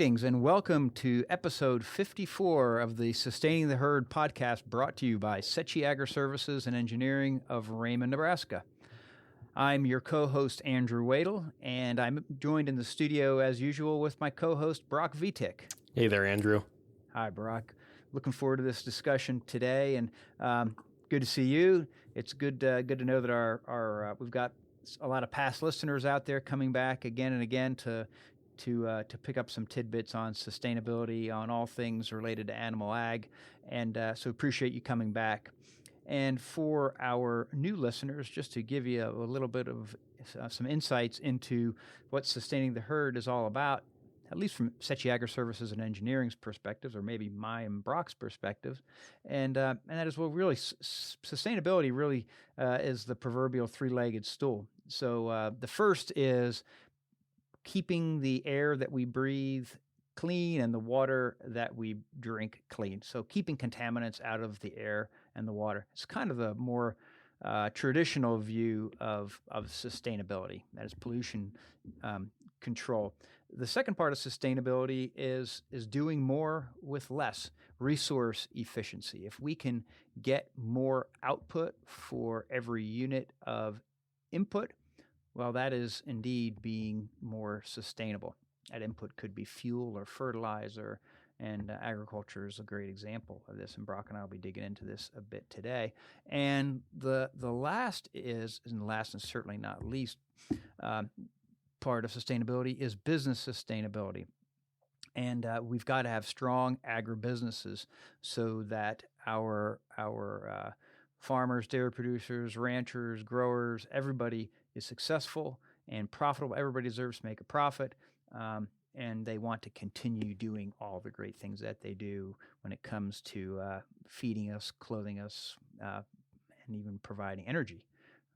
Greetings and welcome to episode 54 of the Sustaining the Herd podcast brought to you by Agri-Services and Engineering of Raymond, Nebraska. I'm your co-host, Andrew Wadle, and I'm joined in the studio as usual with my co-host, Brock Vitek. Hey there, Andrew. Hi, Brock. Looking forward to this discussion today, and good to see you. It's good to know that our we've got a lot of past listeners out there coming back again and again to pick up some tidbits on sustainability, on all things related to animal ag, and so appreciate you coming back. And for our new listeners, just to give you a little bit of some insights into what Sustaining the Herd is all about, at least from Agri-Services and Engineering's perspectives, or maybe my and Brock's perspectives, and that is, well, really, sustainability really is the proverbial three-legged stool. So the first is keeping the air that we breathe clean and the water that we drink clean. So keeping contaminants out of the air and the water. It's kind of the more traditional view of sustainability, that is pollution control. The second part of sustainability is doing more with less, resource efficiency. If we can get more output for every unit of input, well, that is indeed being more sustainable. That input could be fuel or fertilizer, and agriculture is a great example of this, and Brock and I will be digging into this a bit today. And the last and certainly not least part of sustainability is business sustainability. And we've got to have strong agribusinesses so that our farmers, dairy producers, ranchers, growers, everybody is successful and profitable. Everybody deserves to make a profit, and they want to continue doing all the great things that they do when it comes to feeding us, clothing us, and even providing energy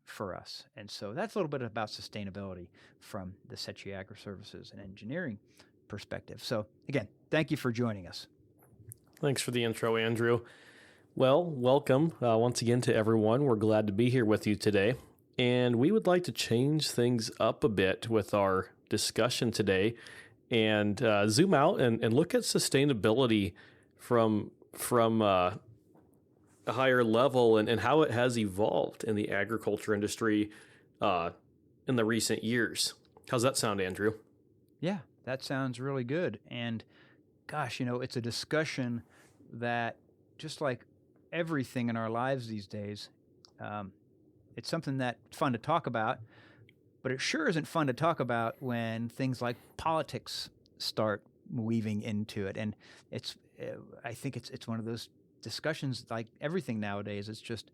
for us. And so that's a little bit about sustainability from the Agri-Services and Engineering perspective. So again, thank you for joining us. Thanks for the intro, Andrew. Well, welcome once again to everyone. We're glad to be here with you today. And we would like to change things up a bit with our discussion today and zoom out and look at sustainability from a higher level and how it has evolved in the agriculture industry in the recent years. How's that sound, Andrew? Yeah, that sounds really good. And gosh, it's a discussion that, just like everything in our lives these days, it's something that's fun to talk about, but it sure isn't fun to talk about when things like politics start weaving into it. And I think it's one of those discussions, like everything nowadays. It's just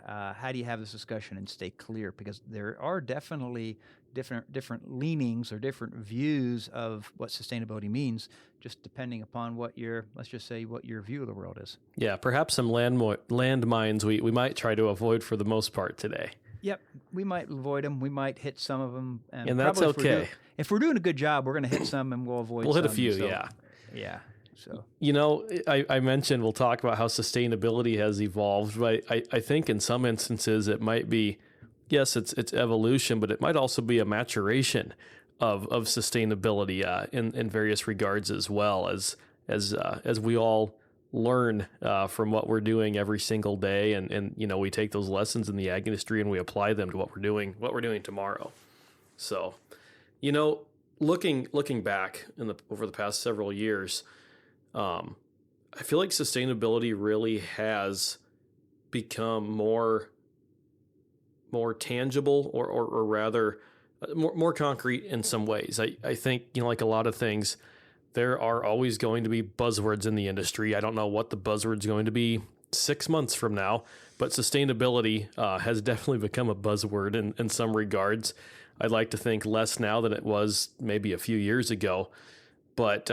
how do you have this discussion and stay clear? Because there are definitely different leanings or different views of what sustainability means, just depending upon what your view of the world is. Yeah, perhaps some landmines we might try to avoid for the most part today. Yep, we might avoid them. We might hit some of them, and that's okay. If we're doing a good job, we're going to hit some, and we'll avoid. We'll some, hit a few, so, yeah. Yeah. So I mentioned we'll talk about how sustainability has evolved, but I think in some instances it might be, yes, it's evolution, but it might also be a maturation of sustainability in various regards as well as we all learn from what we're doing every single day, and we take those lessons in the ag industry and we apply them to what we're doing tomorrow. So, looking back over the past several years, I feel like sustainability really has become more tangible or rather more concrete in some ways. I think, like a lot of things, there are always going to be buzzwords in the industry. I don't know what the buzzword's going to be 6 months from now, but sustainability has definitely become a buzzword in some regards. I'd like to think less now than it was maybe a few years ago, but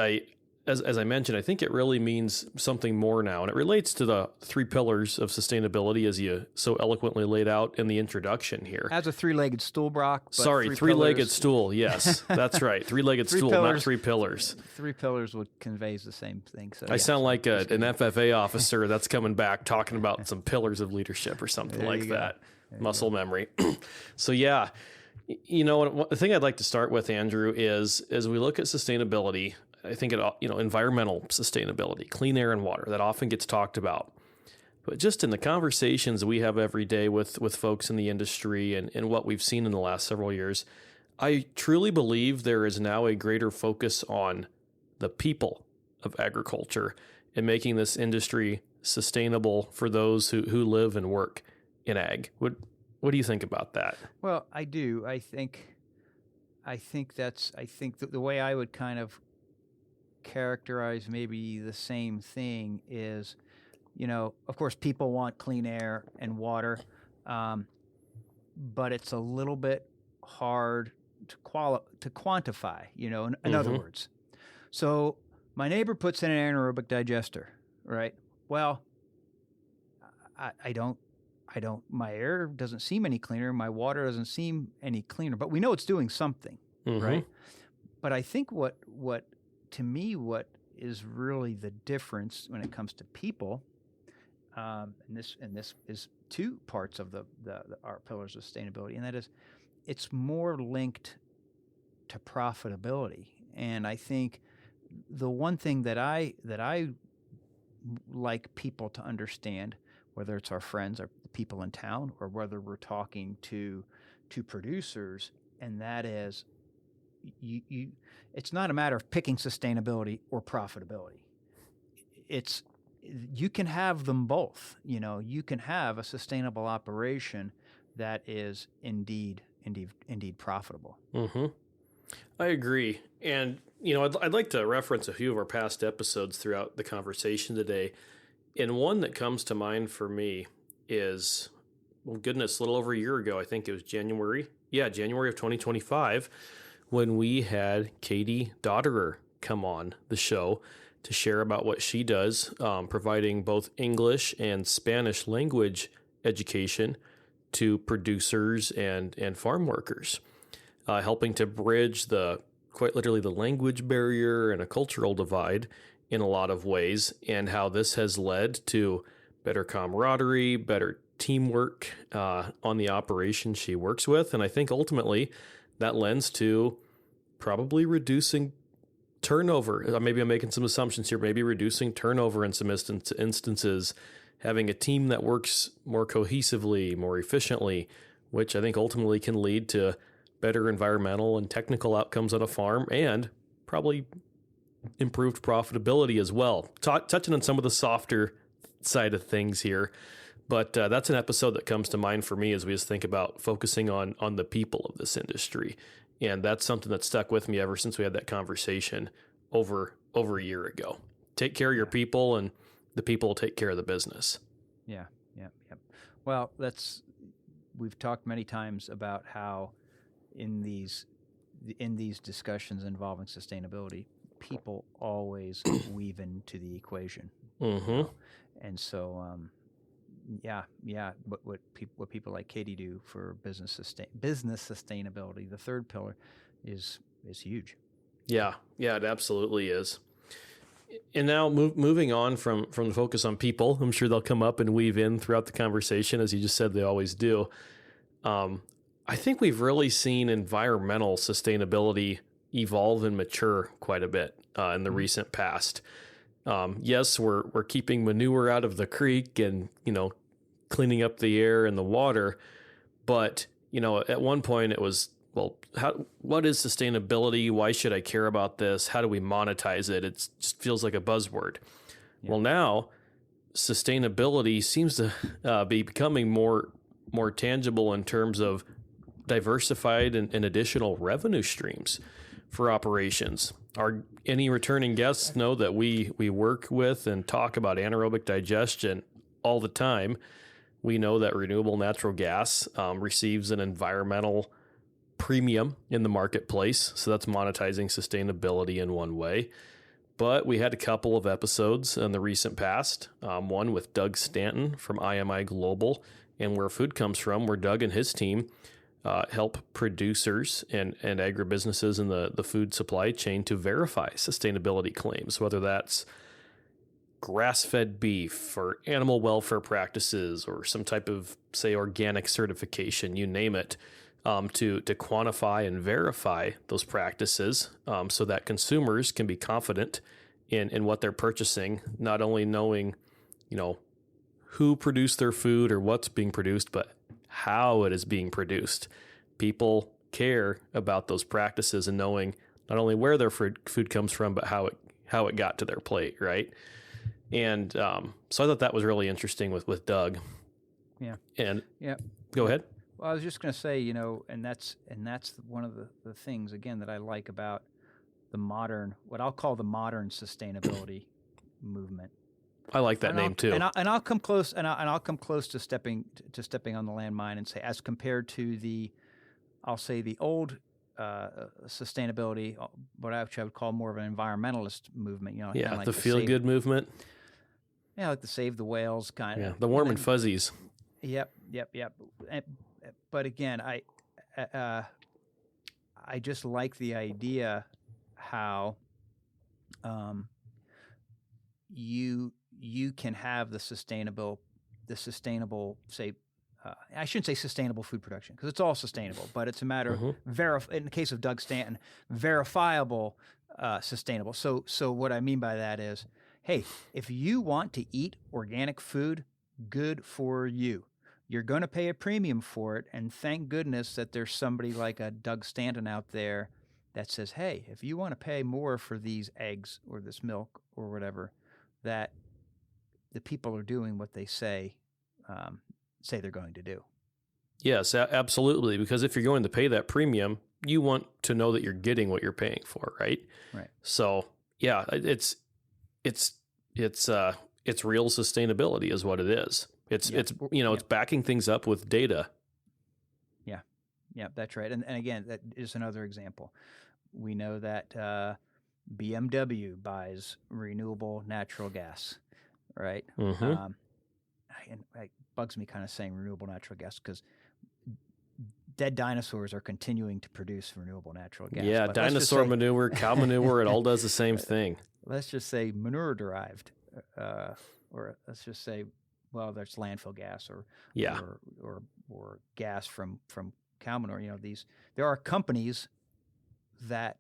as I mentioned, I think it really means something more now, and it relates to the three pillars of sustainability as you so eloquently laid out in the introduction here. As a three-legged stool, Brock. Sorry, three-legged stool. Yes, that's right. Three-legged stool, not three pillars. Three pillars would convey the same thing. So I sound like an FFA officer that's coming back talking about some pillars of leadership or something like that. Muscle memory. So yeah. The thing I'd like to start with, Andrew, is as we look at sustainability, I think environmental sustainability, clean air and water, that often gets talked about. But just in the conversations we have every day with folks in the industry and what we've seen in the last several years, I truly believe there is now a greater focus on the people of agriculture and making this industry sustainable for those who live and work in ag. What do you think about that? Well, I do. I think the way I would kind of characterize maybe the same thing is, of course, people want clean air and water, but it's a little bit hard to quantify, in other words. So my neighbor puts in an anaerobic digester, right? Well, I don't, my air doesn't seem any cleaner. My water doesn't seem any cleaner, but we know it's doing something, right? But I think what is really the difference when it comes to people, and this is two parts of our pillars of sustainability, and that is, it's more linked to profitability. And I think the one thing that I like people to understand, whether it's our friends or the people in town, or whether we're talking to producers, and that is, it's not a matter of picking sustainability or profitability. You can have them both. You can have a sustainable operation that is indeed profitable. Mm-hmm. I agree. And, I'd like to reference a few of our past episodes throughout the conversation today. And one that comes to mind for me is, a little over a year ago, I think it was January of 2025, when we had Katie Dotterer come on the show to share about what she does, providing both English and Spanish language education to producers and farm workers, helping to bridge quite literally the language barrier and a cultural divide in a lot of ways, and how this has led to better camaraderie, better teamwork on the operation she works with. And I think ultimately that lends to probably reducing turnover. Maybe I'm making some assumptions here, maybe reducing turnover in some instances, having a team that works more cohesively, more efficiently, which I think ultimately can lead to better environmental and technical outcomes on a farm, and probably improved profitability as well. Touching on some of the softer side of things here, but that's an episode that comes to mind for me as we just think about focusing on the people of this industry. And that's something that stuck with me ever since we had that conversation over a year ago. Take care of your people, and the people will take care of the business. Yeah. Well, we've talked many times about how in these discussions involving sustainability, people always weave into the equation. Mm-hmm. And so, what people like Katie do for business sustainability, the third pillar, is huge. Yeah, it absolutely is. And now moving on from the focus on people, I'm sure they'll come up and weave in throughout the conversation, as you just said they always do. I think we've really seen environmental sustainability evolve and mature quite a bit in the recent past. Yes, we're keeping manure out of the creek and, cleaning up the air and the water. But, at one point it was, well, what is sustainability? Why should I care about this? How do we monetize it? It just feels like a buzzword. Yeah. Well, now sustainability seems to be becoming more tangible in terms of diversified and additional revenue streams for operations. Any returning guests know that we work with and talk about anaerobic digestion all the time. We know that renewable natural gas receives an environmental premium in the marketplace, so that's monetizing sustainability in one way. But we had a couple of episodes in the recent past, one with Doug Stanton from IMI Global and Where Food Comes From, where Doug and his team help producers and agribusinesses in the food supply chain to verify sustainability claims, whether that's grass-fed beef or animal welfare practices or some type of, say, organic certification, you name it. to quantify and verify those practices, so that consumers can be confident in what they're purchasing, not only knowing, who produced their food or what's being produced, but how it is being produced. People care about those practices and knowing not only where their food comes from, but how it got to their plate, right? And so I thought that was really interesting with Doug. Yeah. And Yeah. go ahead. Well, I was just going to say, and that's one of the things again that I like about what I'll call the modern sustainability movement. I like that name too. And I'll come close, I'll come close to stepping on the landmine and say, as compared to the old sustainability, what I would call more of an environmentalist movement. Yeah, like the feel good movement. Yeah, like the Save the Whales kind of. Yeah, the warm and fuzzies. Yep. But again, I just like the idea how you can have the sustainable say, I shouldn't say sustainable food production because it's all sustainable, but it's a matter of in the case of Doug Stanton, verifiable sustainable. So what I mean by that is, hey, if you want to eat organic food, good for you. You're going to pay a premium for it, and thank goodness that there's somebody like a Doug Stanton out there that says, hey, if you want to pay more for these eggs or this milk or whatever, that the people are doing what they say they're going to do. Yes, absolutely. Because if you're going to pay that premium, you want to know that you're getting what you're paying for, right? Right. So yeah, it's real sustainability is what it is. It's backing things up with data. Yeah, that's right. And again, that is another example. We know that BMW buys renewable natural gas, right? And it bugs me kind of saying renewable natural gas because dead dinosaurs are continuing to produce renewable natural gas. Yeah, dinosaur manure, cow manure, it all does the same thing. Let's just say manure derived, or let's just say, well, there's landfill gas or gas from cow manure. There are companies that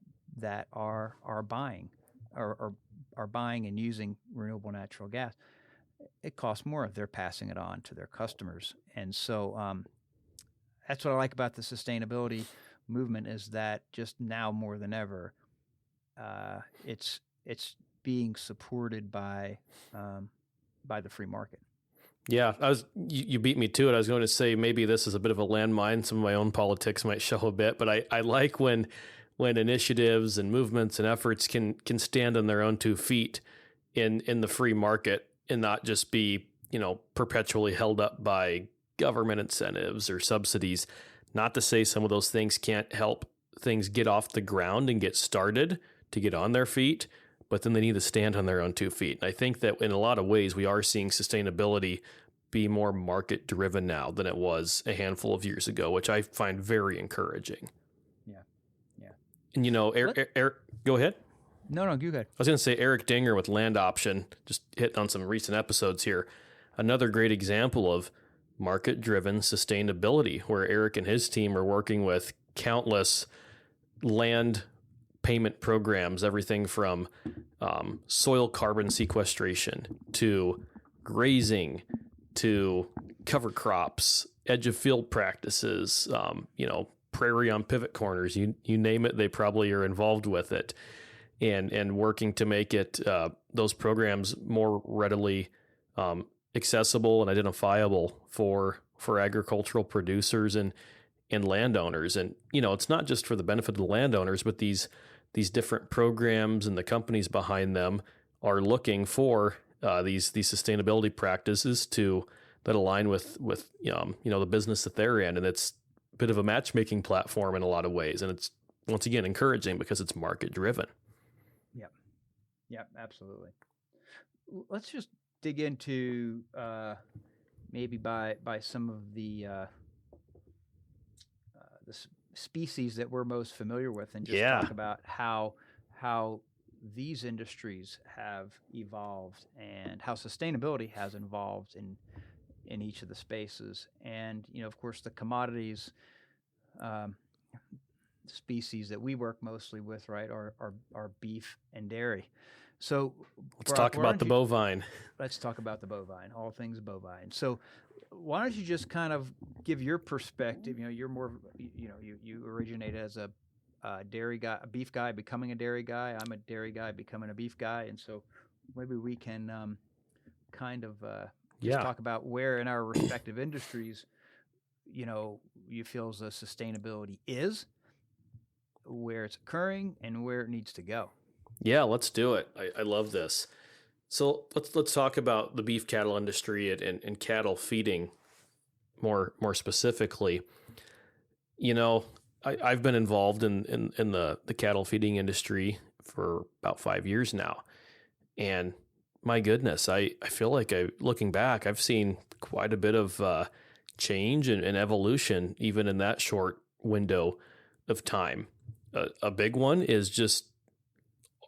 are buying or are buying and using renewable natural gas. It costs more if they're passing it on to their customers, and so that's what I like about the sustainability movement is that just now more than ever, it's being supported by the free market. Yeah, you beat me to it. I was going to say maybe this is a bit of a landmine. Some of my own politics might show a bit, but I like when initiatives and movements and efforts can stand on their own 2 feet in the free market and not just be, perpetually held up by government incentives or subsidies. Not to say some of those things can't help things get off the ground and get started to get on their feet, but then they need to stand on their own 2 feet. And I think that in a lot of ways, we are seeing sustainability be more market driven now than it was a handful of years ago, which I find very encouraging. Yeah. And Eric, go ahead. No, you go ahead. I was going to say Eric Dinger with Land Option, just hit on some recent episodes here. Another great example of market driven sustainability where Eric and his team are working with countless land payment programs, everything from soil carbon sequestration to grazing to cover crops, edge of field practices, prairie on pivot corners, you name it, they probably are involved with it, and working to make it those programs more readily accessible and identifiable for agricultural producers and landowners. And it's not just for the benefit of the landowners, but these different programs and the companies behind them are looking for these sustainability practices that align with the business that they're in, and it's a bit of a matchmaking platform in a lot of ways, and it's once again encouraging because it's market driven. Yeah, absolutely. Let's just dig into maybe by some of the species that we're most familiar with, and just talk about how these industries have evolved and how sustainability has evolved in each of the spaces. And of course, the commodities species that we work mostly with, right, are beef and dairy. So, Let's Brock, talk about the bovine. let's talk about the bovine, all things bovine. So, why don't you just kind of give your perspective? You're more, you originated as a dairy guy, a beef guy, becoming a dairy guy. I'm a dairy guy, becoming a beef guy, and so maybe we can kind of just Yeah. talk about where in our respective industries, you feel the sustainability is, where it's occurring, and where it needs to go. Yeah, let's do it. I love this. So let's talk about the beef cattle industry and cattle feeding more specifically. I've been involved in the cattle feeding industry for about 5 years now. And my goodness, I feel like looking back, I've seen quite a bit of change and evolution even in that short window of time. A big one is just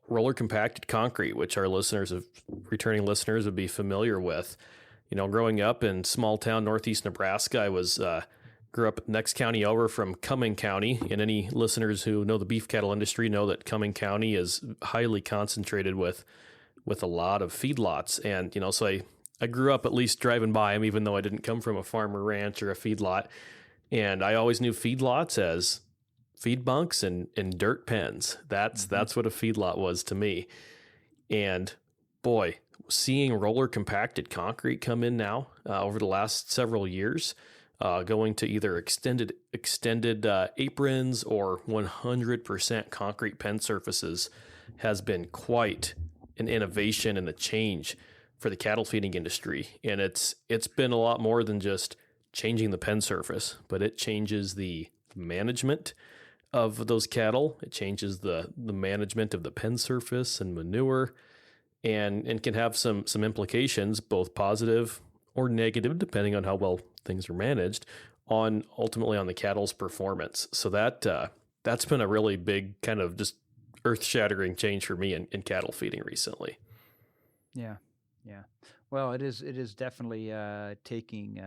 roller compacted concrete, which our returning listeners would be familiar with. Growing up in small town Northeast Nebraska, I grew up next county over from Cumming County, and any listeners who know the beef cattle industry know that Cumming County is highly concentrated with a lot of feedlots. And, so I grew up at least driving by them, even though I didn't come from a farm or ranch or a feedlot. And I always knew feedlots as feed bunks and dirt pens. That's what a feedlot was to me. And boy, seeing roller compacted concrete come in now over the last several years, going to either extended aprons or 100% concrete pen surfaces has been quite an innovation and a change for the cattle feeding industry. And it's been a lot more than just changing the pen surface, but it changes the management of those cattle. It changes the management of the pen surface and manure, and can have some implications, both positive or negative, depending on how well things are managed, ultimately on the cattle's performance. So that's been a really big kind of just earth-shattering change for me in cattle feeding recently. Yeah. Well, it is definitely taking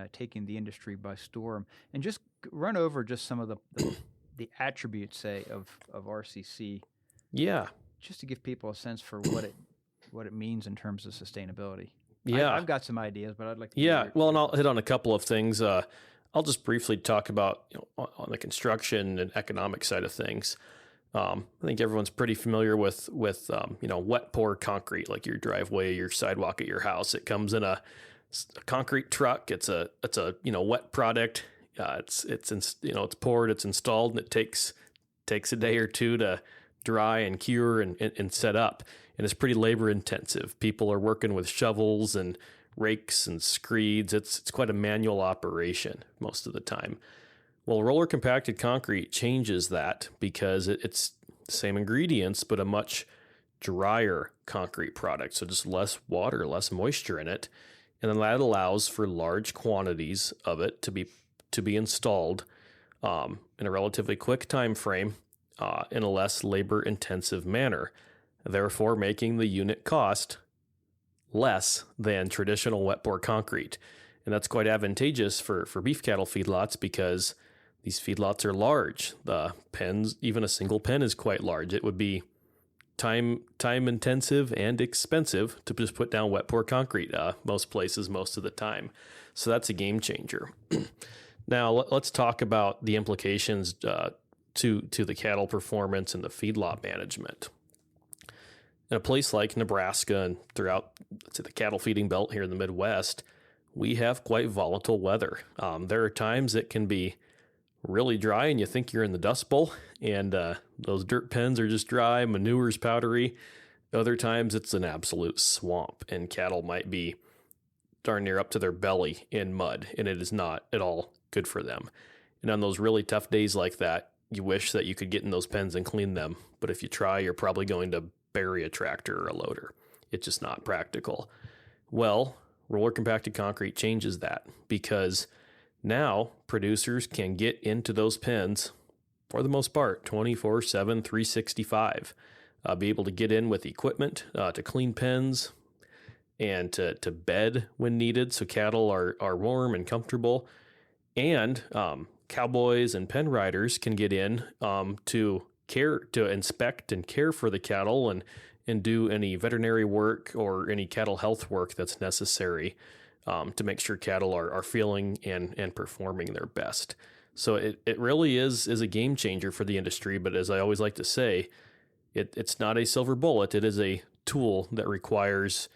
the industry by storm. And just run over just some of the attributes, say, of RCC. Yeah. Just to give people a sense for what it means in terms of sustainability. Yeah. I've got some ideas, but I'd like to. Yeah. Well, and I'll hit on a couple of things. I'll just briefly talk about on the construction and economic side of things. I think everyone's pretty familiar with wet pour concrete, like your driveway, your sidewalk at your house. It comes in a concrete truck. It's a wet product. It's poured, it's installed, and it takes a day or two to dry and cure and set up. And it's pretty labor intensive. People are working with shovels and rakes and screeds. It's quite a manual operation most of the time. Well, roller compacted concrete changes that because it's the same ingredients, but a much drier concrete product. So just less water, less moisture in it. And then that allows for large quantities of it to be installed in a relatively quick time frame in a less labor intensive manner, therefore making the unit cost less than traditional wet bore concrete. And that's quite advantageous for beef cattle feedlots because these feedlots are large. The pens, even a single pen, is quite large. It would be time intensive and expensive to just put down wet pour concrete most places most of the time. So that's a game changer. Now let's talk about the implications to the cattle performance and the feedlot management. In a place like Nebraska and throughout, let's say, the cattle feeding belt here in the Midwest, we have quite volatile weather. There are times it can be really dry and you think you're in the Dust Bowl, and those dirt pens are just dry, manure's powdery. Other times it's an absolute swamp and cattle might be darn near up to their belly in mud, and it is not at all good for them. And on those really tough days like that, you wish that you could get in those pens and clean them. But if you try, you're probably going to bury a tractor or a loader. It's just not practical. Well, roller compacted concrete changes that because now producers can get into those pens for the most part 24/7, 365. Be able to get in with equipment to clean pens and to bed when needed, so cattle are warm and comfortable. And cowboys and pen riders can get in to inspect and care for the cattle and do any veterinary work or any cattle health work that's necessary to make sure cattle are feeling and performing their best. So it really is a game changer for the industry. But as I always like to say, it's not a silver bullet. It is a tool that requires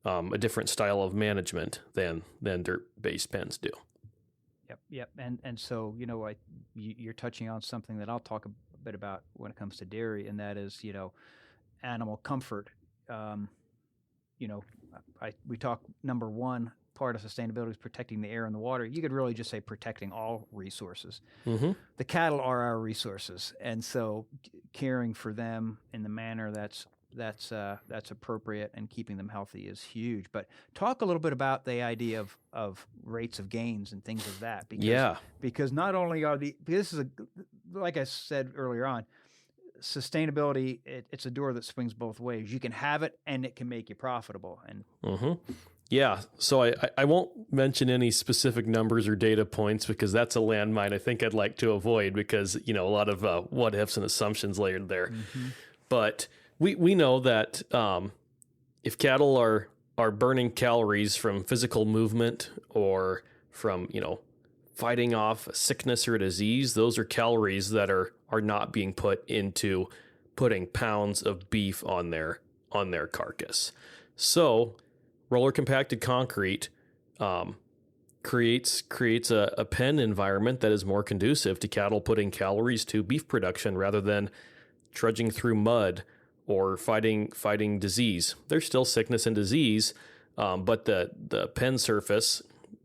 a different style of management than dirt-based pens do. Yep. And so, you're touching on something that I'll talk a bit about when it comes to dairy, and that is, animal comfort. We talk, number one part of sustainability is protecting the air and the water. You could really just say protecting all resources. Mm-hmm. The cattle are our resources, and so caring for them in the manner that's appropriate and keeping them healthy is huge. But talk a little bit about the idea of rates of gains and things of that. Because not only this is like I said earlier on, sustainability, it's a door that swings both ways. You can have it and it can make you profitable. And yeah, so I won't mention any specific numbers or data points because that's a landmine I think I'd like to avoid because, a lot of what ifs and assumptions layered there. Mm-hmm. But we know that if cattle are burning calories from physical movement or from, fighting off a sickness or a disease, those are calories that are not being put into putting pounds of beef on their carcass. So roller compacted concrete creates a pen environment that is more conducive to cattle putting calories to beef production rather than trudging through mud or fighting disease. There's still sickness and disease, but the pen surface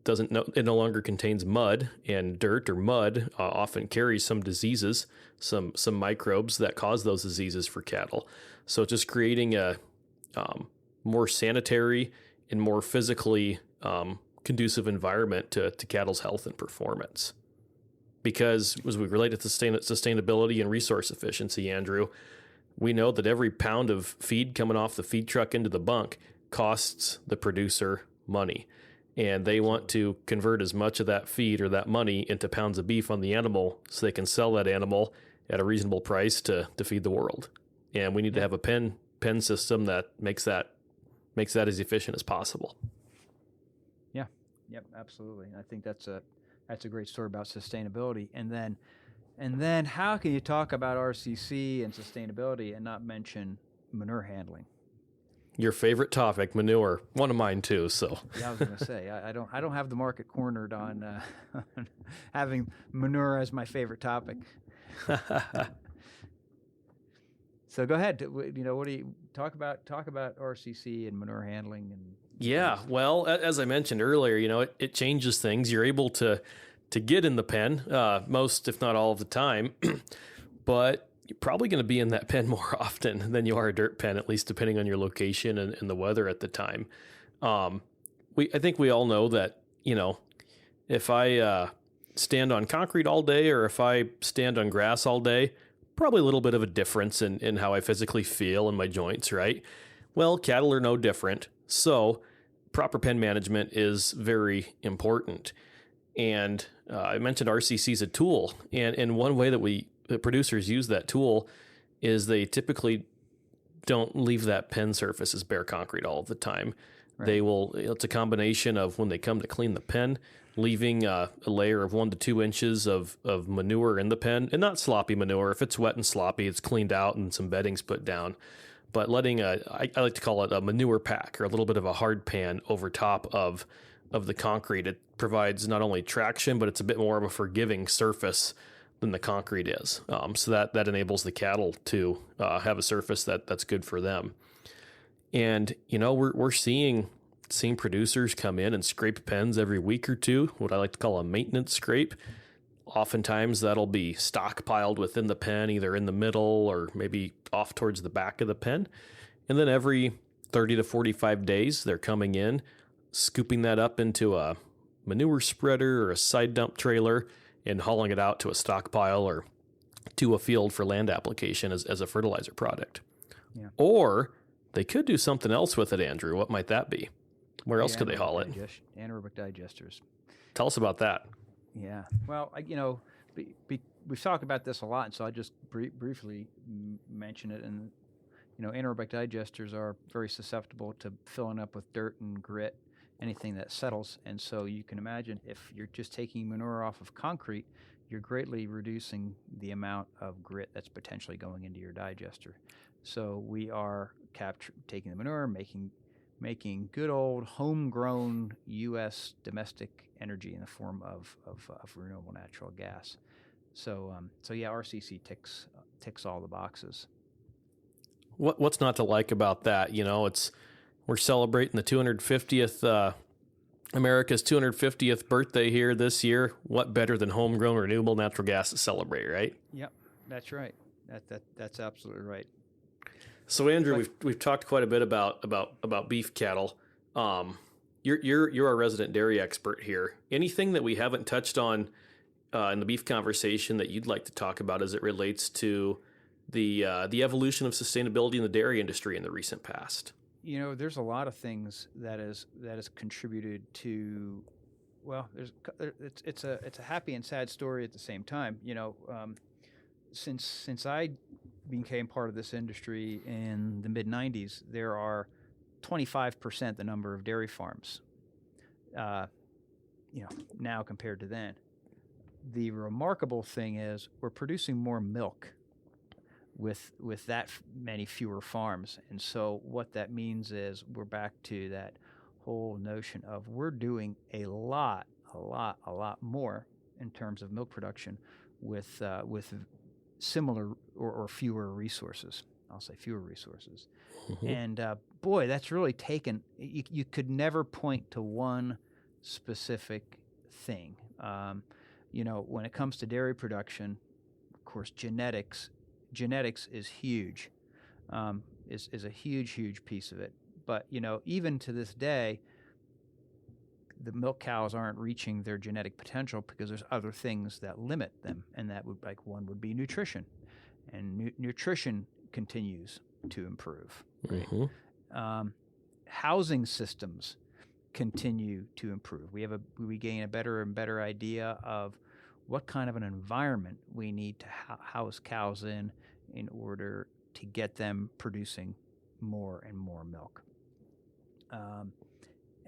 it no longer contains mud, and dirt or mud often carries some diseases, some microbes that cause those diseases for cattle. So just creating a more sanitary and more physically conducive environment to cattle's health and performance. Because as we relate to sustainability and resource efficiency, Andrew, we know that every pound of feed coming off the feed truck into the bunk costs the producer money. And they want to convert as much of that feed or that money into pounds of beef on the animal so they can sell that animal at a reasonable price to feed the world. And we need to have a pen system that makes that as efficient as possible. Yeah. Yep, absolutely. I think that's a great story about sustainability. And then how can you talk about RCC and sustainability and not mention manure handling? Your favorite topic, manure, one of mine too. So yeah, I was going to say I don't have the market cornered on having manure as my favorite topic. So go ahead. What do you talk about RCC and manure handling and? Yeah, well, as I mentioned earlier, it changes things. You're able to get in the pen most, if not all, of the time, but you're probably going to be in that pen more often than you are a dirt pen, at least depending on your location and the weather at the time. I think we all know that, if I stand on concrete all day or if I stand on grass all day, probably a little bit of a difference in how I physically feel in my joints, right? Well, cattle are no different. So proper pen management is very important. And I mentioned RCC is a tool. And one way that the producers use that tool is they typically don't leave that pen surface as bare concrete all of the time. Right. It's a combination of when they come to clean the pen, leaving a layer of 1 to 2 inches of manure in the pen, and not sloppy manure. If it's wet and sloppy, it's cleaned out and some bedding's put down. But letting I like to call it a manure pack or a little bit of a hard pan over top of the concrete. It provides not only traction, but it's a bit more of a forgiving surface than the concrete is. So that enables the cattle to have a surface that's good for them. And, we're seeing producers come in and scrape pens every week or two, what I like to call a maintenance scrape. Oftentimes that'll be stockpiled within the pen, either in the middle or maybe off towards the back of the pen. And then every 30 to 45 days, they're coming in, scooping that up into a manure spreader or a side dump trailer and hauling it out to a stockpile or to a field for land application as a fertilizer product. Yeah. Or they could do something else with it, Andrew. What might that be? Where else could they haul it? Anaerobic digesters. Tell us about that. Yeah. Well, we've talked about this a lot, and so I just briefly mention it. And anaerobic digesters are very susceptible to filling up with dirt and grit, anything that settles. And so you can imagine if you're just taking manure off of concrete, you're greatly reducing the amount of grit that's potentially going into your digester. So we are taking the manure, making good old homegrown U.S. domestic energy in the form of renewable natural gas. So yeah, RCC ticks all the boxes. What's not to like about that? We're celebrating the 250th America's 250th birthday here this year. What better than homegrown renewable natural gas to celebrate, right? Yep, that's right. That's absolutely right. So Andrew, we've talked quite a bit about beef cattle. You're our resident dairy expert here. Anything that we haven't touched on in the beef conversation that you'd like to talk about as it relates to the evolution of sustainability in the dairy industry in the recent past? There's a lot of things that has contributed to. Well, it's a happy and sad story at the same time. Since I became part of this industry in the mid '90s, there are 25% the number of dairy farms. Now compared to then. The remarkable thing is we're producing more milk with that many fewer farms. And so what that means is we're back to that whole notion of we're doing a lot more in terms of milk production with similar or fewer resources. I'll say fewer resources. Mm-hmm. And boy, that's really taken. You could never point to one specific thing. When it comes to dairy production, of course, genetics is huge, is a huge piece of it. But even to this day, the milk cows aren't reaching their genetic potential because there's other things that limit them, and that one would be nutrition, and nutrition continues to improve. Right? Mm-hmm. Housing systems continue to improve. We gain a better and better idea of what kind of an environment we need to house cows in order to get them producing more and more milk.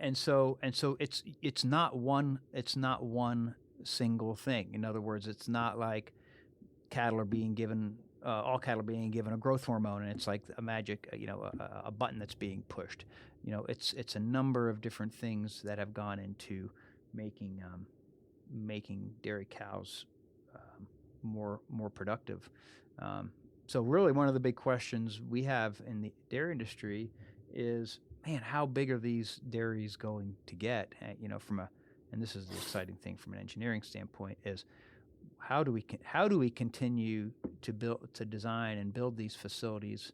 And so it's not one single thing. In other words, it's not like cattle are being given all cattle are being given a growth hormone and it's like a magic a button that's being pushed. It's a number of different things that have gone into making dairy cows more productive. So really one of the big questions we have in the dairy industry is, man, how big are these dairies going to get? And this is the exciting thing from an engineering standpoint is how do we continue to design and build these facilities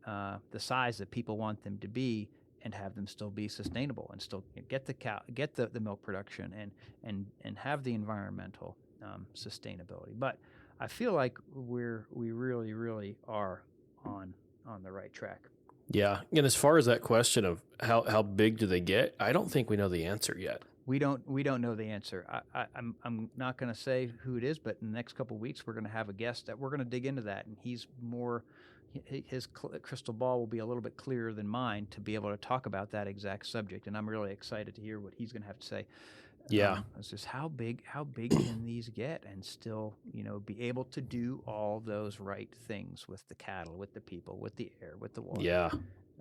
the size that people want them to be, and have them still be sustainable and still get the milk production and have the environmental sustainability. But I feel like we really are on the right track. Yeah, and as far as that question of how big do they get, I don't think we know the answer yet. We don't know the answer. I'm not going to say who it is, but in the next couple of weeks we're going to have a guest that we're going to dig into that, and his crystal ball will be a little bit clearer than mine to be able to talk about that exact subject, and I'm really excited to hear what he's going to have to say. Yeah, it's just how big can these get, and still be able to do all those right things with the cattle, with the people, with the air, with the water. Yeah,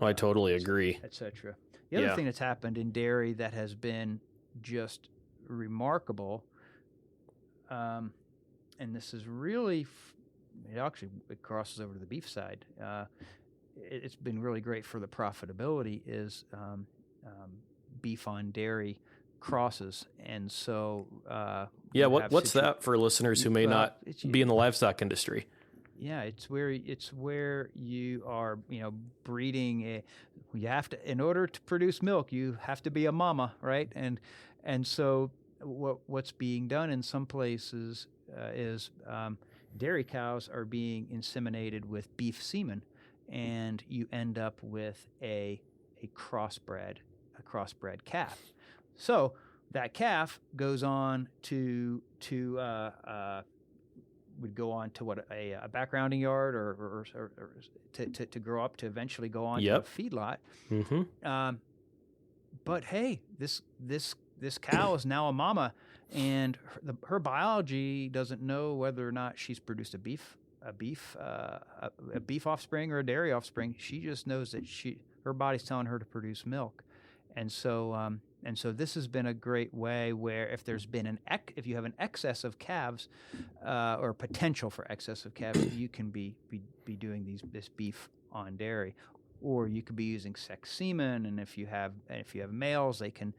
I totally agree. Etc. The other thing that's happened in dairy that has been just remarkable, and this is really. It crosses over to the beef side. It's been really great for the profitability is beef on dairy crosses, and so what's that for listeners who may not be in the livestock industry? Yeah, it's where you are breeding. You have to, in order to produce milk, you have to be a mama, right? And so what's being done in some places is dairy cows are being inseminated with beef semen, and you end up with a crossbred calf. So that calf goes on to would go on to what a backgrounding yard or to grow up to eventually go on to a feedlot. Mm-hmm. But hey, this cow is now a mama, and her biology doesn't know whether or not she's produced a beef offspring or a dairy offspring. She just knows that her body's telling her to produce milk, and so this has been a great way where if there's been if you have an excess of calves, or potential for excess of calves, you can be doing this beef on dairy. Or you could be using sex semen, and if you have males, they can,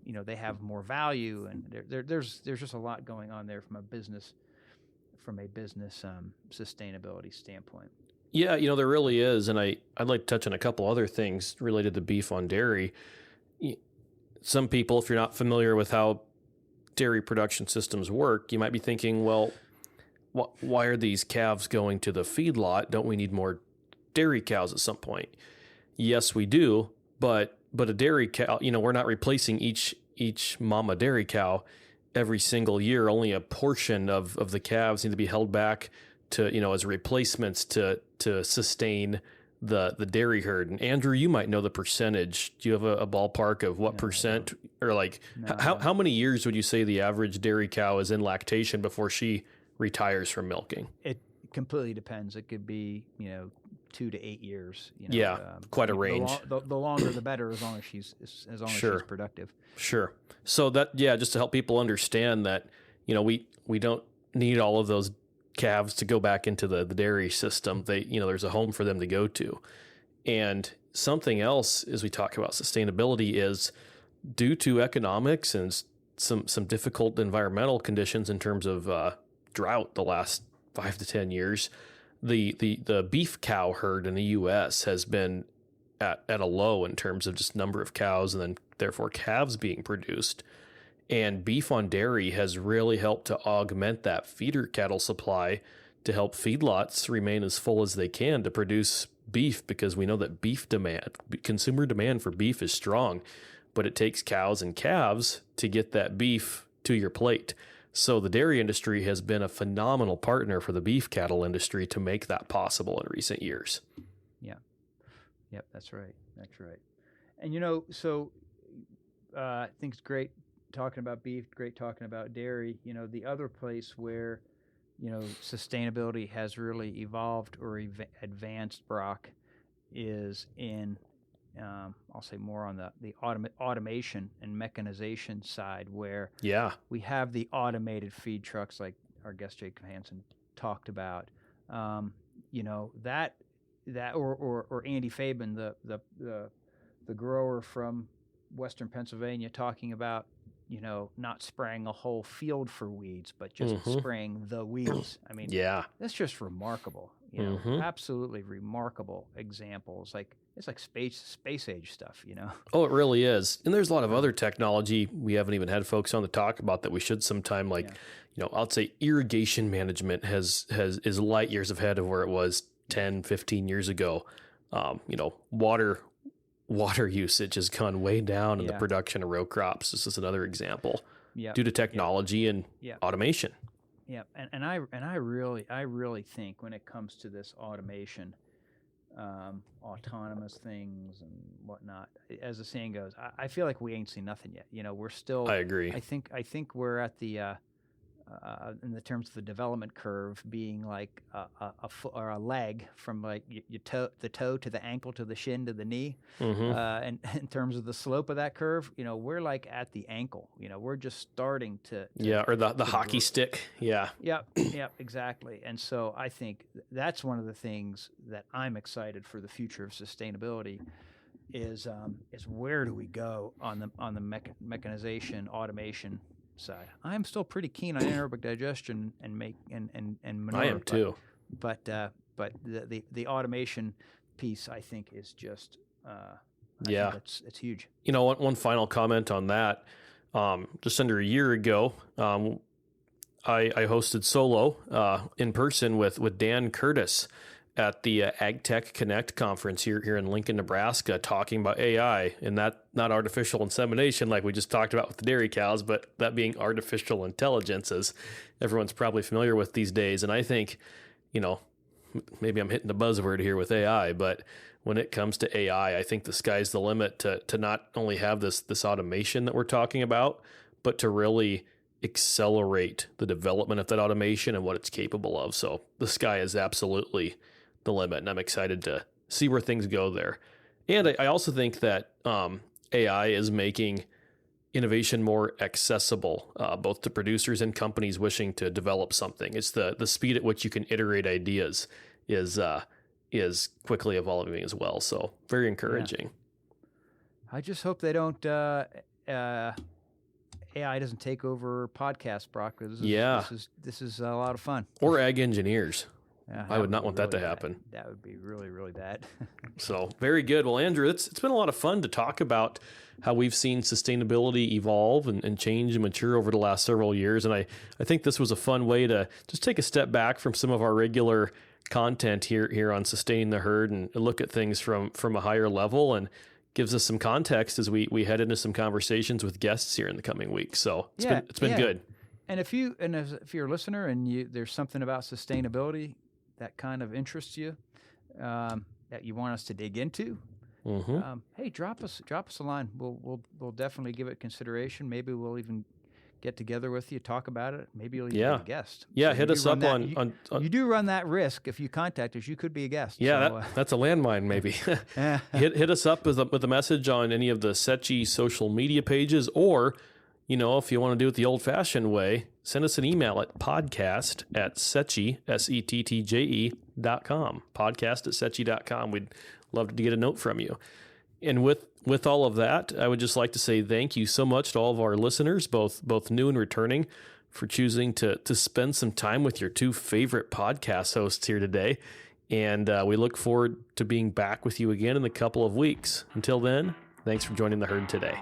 they have more value, and there's just a lot going on there from a business sustainability standpoint. Yeah, there really is, and I'd like to touch on a couple other things related to beef on dairy. Some people, if you're not familiar with how dairy production systems work, you might be thinking, well, why are these calves going to the feedlot? Don't we need more dairy cows at some point? Yes, we do, but a dairy cow, we're not replacing each mama dairy cow every single year. Only a portion of the calves need to be held back to, as replacements to sustain the dairy herd. And Andrew, you might know the percentage. Do you have a ballpark of what percent, or how many years would you say the average dairy cow is in lactation before she retires from milking? It completely depends. It could be, 2 to 8 years. Quite a range. The longer the better, as long as she's she's productive. Sure. So just to help people understand that, we don't need all of those calves to go back into the dairy system. They, there's a home for them to go to. And something else as we talk about sustainability is due to economics and some difficult environmental conditions in terms of drought the last 5 to 10 years, the beef cow herd in the U.S. has been at a low in terms of just number of cows and then therefore calves being produced. And beef on dairy has really helped to augment that feeder cattle supply to help feedlots remain as full as they can to produce beef, because we know that consumer demand for beef is strong, but it takes cows and calves to get that beef to your plate. So the dairy industry has been a phenomenal partner for the beef cattle industry to make that possible in recent years. Yeah. Yep, that's right. And, I think it's great talking about beef, great talking about dairy. The other place where, sustainability has really evolved or advanced, Brock, is in, I'll say more on the automation and mechanization side, where we have the automated feed trucks like our guest Jacob Hansen talked about. That or Andy Fabian, the grower from Western Pennsylvania, talking about, not spraying a whole field for weeds, but just spraying the weeds. I mean, that's just remarkable. Absolutely remarkable examples. It's like space age stuff. Oh, it really is. And there's a lot of other technology we haven't even had folks on to talk about that we should sometime. I'd say irrigation management is light years ahead of where it was 10, 15 years ago. Water usage has gone way down in the production of row crops. This is another example due to technology and automation. Yeah, and I really think when it comes to this automation, autonomous things and whatnot, as the saying goes, I feel like we ain't seen nothing yet. We're still. I agree. I think we're at the in the terms of the development curve, being like a foot or a leg from like the toe to the ankle to the shin to the knee. And in terms of the slope of that curve, we're like at the ankle. We're just starting to or the hockey stick. Yeah, exactly. And so I think that's one of the things that I'm excited for the future of sustainability is where do we go on the mechanization, automation side. I'm still pretty keen on anaerobic digestion and manure. I am too. But the automation piece, I think, is just it's huge. One final comment on that. Just under a year ago, I hosted solo in person with Dan Curtis at the AgTech Connect conference here in Lincoln, Nebraska, talking about AI, and that not artificial insemination like we just talked about with the dairy cows, but that being artificial intelligence, as everyone's probably familiar with these days. And I think, maybe I'm hitting the buzzword here with AI, but when it comes to AI, I think the sky's the limit to not only have this automation that we're talking about, but to really accelerate the development of that automation and what it's capable of. So the sky is absolutely the limit, and I'm excited to see where things go there. And I also think that AI is making innovation more accessible, both to producers and companies wishing to develop something. It's the speed at which you can iterate ideas is quickly evolving as well. So very encouraging. Yeah. I just hope they don't AI doesn't take over podcasts, Brock. This is a lot of fun. Or ag engineers. Yeah, I would not want that to really happen. bad. That would be really, really bad. So very good. Well, Andrew, it's been a lot of fun to talk about how we've seen sustainability evolve and change and mature over the last several years. And I think this was a fun way to just take a step back from some of our regular content here on Sustain the Herd and look at things from a higher level, and gives us some context as we head into some conversations with guests here in the coming weeks. So it's been good. And if you're a listener and there's something about sustainability that kind of interests you, that you want us to dig into, hey, drop us a line. We'll definitely give it consideration. Maybe we'll even get together with you, talk about it. Maybe you'll even be a guest. Yeah, so hit us up on. You do run that risk if you contact us. You could be a guest. Yeah, so, that's a landmine maybe. hit us up with a message on any of the SETCI social media pages, or if you want to do it the old-fashioned way, send us an email at podcast@settje, settje.com, podcast@settje.com. We'd love to get a note from you. And with all of that, I would just like to say thank you so much to all of our listeners, both new and returning, for choosing to spend some time with your two favorite podcast hosts here today. And we look forward to being back with you again in a couple of weeks. Until then, thanks for joining the herd today.